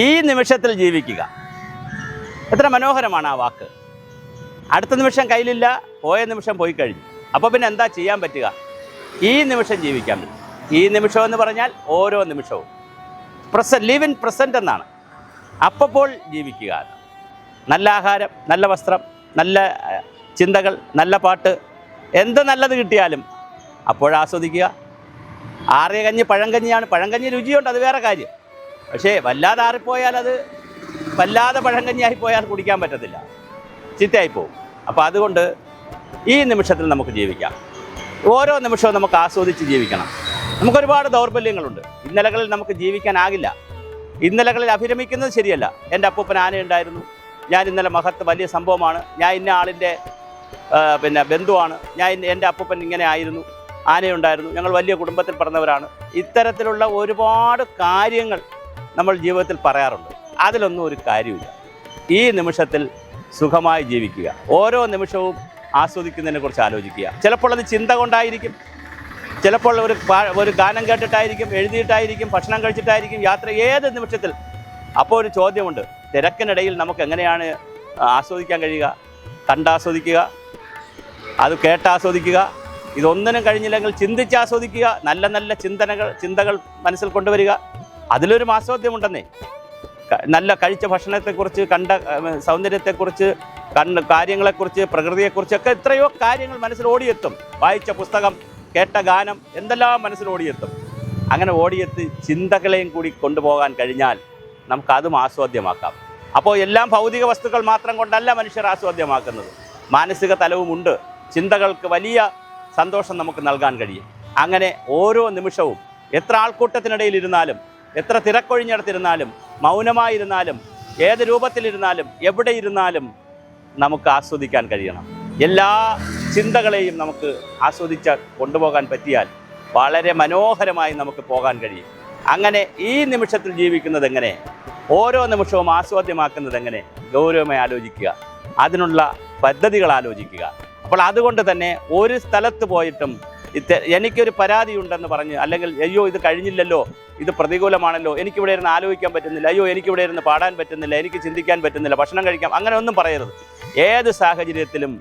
ഈ നിമിഷത്തിൽ ജീവിക്കുക. എത്ര മനോഹരമാണ് ആ വാക്ക്. അടുത്ത നിമിഷം കയ്യിലില്ല, പോയ നിമിഷം പോയി കഴിഞ്ഞു. അപ്പോൾ പിന്നെ എന്താ ചെയ്യാൻ പറ്റുക? ഈ നിമിഷം ജീവിക്കാൻ പറ്റും. ഈ നിമിഷം എന്ന് പറഞ്ഞാൽ ഓരോ നിമിഷവും ലിവ് ഇൻ പ്രസൻറ്റ് എന്നാണ്. അപ്പോൾ ജീവിക്കുക. നല്ല ആഹാരം, നല്ല വസ്ത്രം, നല്ല ചിന്തകൾ, നല്ല പാട്ട്, എന്ത് നല്ലത് കിട്ടിയാലും അപ്പോഴാസ്വദിക്കുക. ആറിയ കഞ്ഞി പഴങ്കഞ്ഞിയാണ്. പഴങ്കഞ്ഞി രുചിയുണ്ട്, അത് വേറെ കാര്യം. പക്ഷേ വല്ലാതെ ആറിപ്പോയാൽ, അത് വല്ലാതെ പഴങ്കഞ്ഞിയായി പോയാൽ കുടിക്കാൻ പറ്റത്തില്ല, ചീത്തയായിപ്പോവും. അപ്പോൾ അതുകൊണ്ട് ഈ നിമിഷത്തിൽ നമുക്ക് ജീവിക്കാം. ഓരോ നിമിഷവും നമുക്ക് ആസ്വദിച്ച് ജീവിക്കണം. നമുക്കൊരുപാട് ദൗർബല്യങ്ങളുണ്ട്. ഇന്നലകളിൽ നമുക്ക് ജീവിക്കാനാകില്ല. ഇന്നലകളിൽ അഭിരമിക്കുന്നത് ശരിയല്ല. എൻ്റെ അപ്പൂപ്പൻ ആനയുണ്ടായിരുന്നു, ഞാൻ ഇന്നലെ വലിയ സംഭവമാണ്, ഞാൻ ഇന്ന ആളിൻ്റെ ബന്ധുവാണ്, എൻ്റെ അപ്പൂപ്പൻ ഇങ്ങനെ ആയിരുന്നു, ആനയുണ്ടായിരുന്നു, ഞങ്ങൾ വലിയ കുടുംബത്തിൽ പറഞ്ഞവരാണ്. ഇത്തരത്തിലുള്ള ഒരുപാട് കാര്യങ്ങൾ നമ്മൾ ജീവിതത്തിൽ പറയാറുണ്ട്. അതിലൊന്നും ഒരു കാര്യമില്ല. ഈ നിമിഷത്തിൽ സുഖമായി ജീവിക്കുക. ഓരോ നിമിഷവും ആസ്വദിക്കുന്നതിനെക്കുറിച്ച് ആലോചിക്കുക. ചിലപ്പോൾ അത് ചിന്ത കൊണ്ടായിരിക്കും, ചിലപ്പോൾ ഒരു ഗാനം കേട്ടിട്ടായിരിക്കും, എഴുതിയിട്ടായിരിക്കും, ഭക്ഷണം കഴിച്ചിട്ടായിരിക്കും, യാത്ര, ഏത് നിമിഷത്തിൽ. അപ്പോൾ ഒരു ചോദ്യമുണ്ട്, തിരക്കിനിടയിൽ നമുക്ക് എങ്ങനെയാണ് ആസ്വദിക്കാൻ കഴിയുക? കണ്ടാസ്വദിക്കുക, അത് കേട്ടാസ്വദിക്കുക. ഇതൊന്നിനും കഴിഞ്ഞില്ലെങ്കിൽ ചിന്തിച്ച് ആസ്വദിക്കുക. നല്ല നല്ല ചിന്തകൾ മനസ്സിൽ കൊണ്ടുവരിക. അതിലൊരു ആസ്വാദ്യമുണ്ടെന്നേ. നല്ല കഴിച്ച ഭക്ഷണത്തെക്കുറിച്ച്, കണ്ട സൗന്ദര്യത്തെക്കുറിച്ച്, കാര്യങ്ങളെക്കുറിച്ച്, പ്രകൃതിയെക്കുറിച്ചൊക്കെ എത്രയോ കാര്യങ്ങൾ മനസ്സിൽ ഓടിയെത്തും. വായിച്ച പുസ്തകം, കേട്ട ഗാനം, എന്തെല്ലാം മനസ്സിൽ ഓടിയെത്തും. അങ്ങനെ ഓടിയെത്തി ചിന്തകളെയും കൂടി കൊണ്ടുപോകാൻ കഴിഞ്ഞാൽ നമുക്കതും ആസ്വാദ്യമാക്കാം. അപ്പോൾ എല്ലാം ഭൗതിക വസ്തുക്കൾ മാത്രം കൊണ്ടല്ല മനുഷ്യർ ആസ്വാദ്യമാക്കുന്നത്. മാനസിക തലവുമുണ്ട്. ചിന്തകൾക്ക് വലിയ സന്തോഷം നമുക്ക് നൽകാൻ കഴിയും. അങ്ങനെ ഓരോ നിമിഷവും എത്ര ആൾക്കൂട്ടത്തിനിടയിലിരുന്നാലും, എത്ര തിരക്കൊഴിഞ്ഞിടത്തിരുന്നാലും, മൗനമായിരുന്നാലും, ഏത് രൂപത്തിലിരുന്നാലും, എവിടെ ഇരുന്നാലും നമുക്ക് ആസ്വദിക്കാൻ കഴിയണം. എല്ലാ ചിന്തകളെയും നമുക്ക് ആസ്വദിച്ച് കൊണ്ടുപോകാൻ പറ്റിയാൽ വളരെ മനോഹരമായി നമുക്ക് പോകാൻ കഴിയും. അങ്ങനെ ഈ നിമിഷത്തിൽ ജീവിക്കുന്നത് എങ്ങനെ, ഓരോ നിമിഷവും ആസ്വാദ്യമാക്കുന്നത് എങ്ങനെ, ഗൗരവമായി ആലോചിക്കുക. അതിനുള്ള പദ്ധതികൾ ആലോചിക്കുക. അപ്പോൾ അതുകൊണ്ട് തന്നെ ഒരു സ്ഥലത്ത് പോയിട്ടും എനിക്കൊരു പരാതിയുണ്ടെന്ന് പറഞ്ഞ്, അല്ലെങ്കിൽ അയ്യോ ഇത് കഴിഞ്ഞില്ലല്ലോ, ഇത് പ്രതികൂലമാണല്ലോ, എനിക്കിവിടെ ഇരുന്ന് ആലോചിക്കാൻ പറ്റുന്നില്ല, അയ്യോ എനിക്കിവിടെ ഇരുന്ന് പാടാൻ പറ്റുന്നില്ല, എനിക്ക് ചിന്തിക്കാൻ പറ്റുന്നില്ല, ഭക്ഷണം കഴിക്കാം, അങ്ങനെ ഒന്നും പറയരുത്. ഏത് സാഹചര്യത്തിലും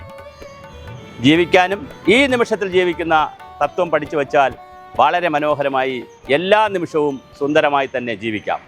ജീവിക്കാനും ഈ നിമിഷത്തിൽ ജീവിക്കുന്ന തത്വം പഠിച്ചു വച്ചാൽ വളരെ മനോഹരമായി എല്ലാ നിമിഷവും സുന്ദരമായി തന്നെ ജീവിക്കാം.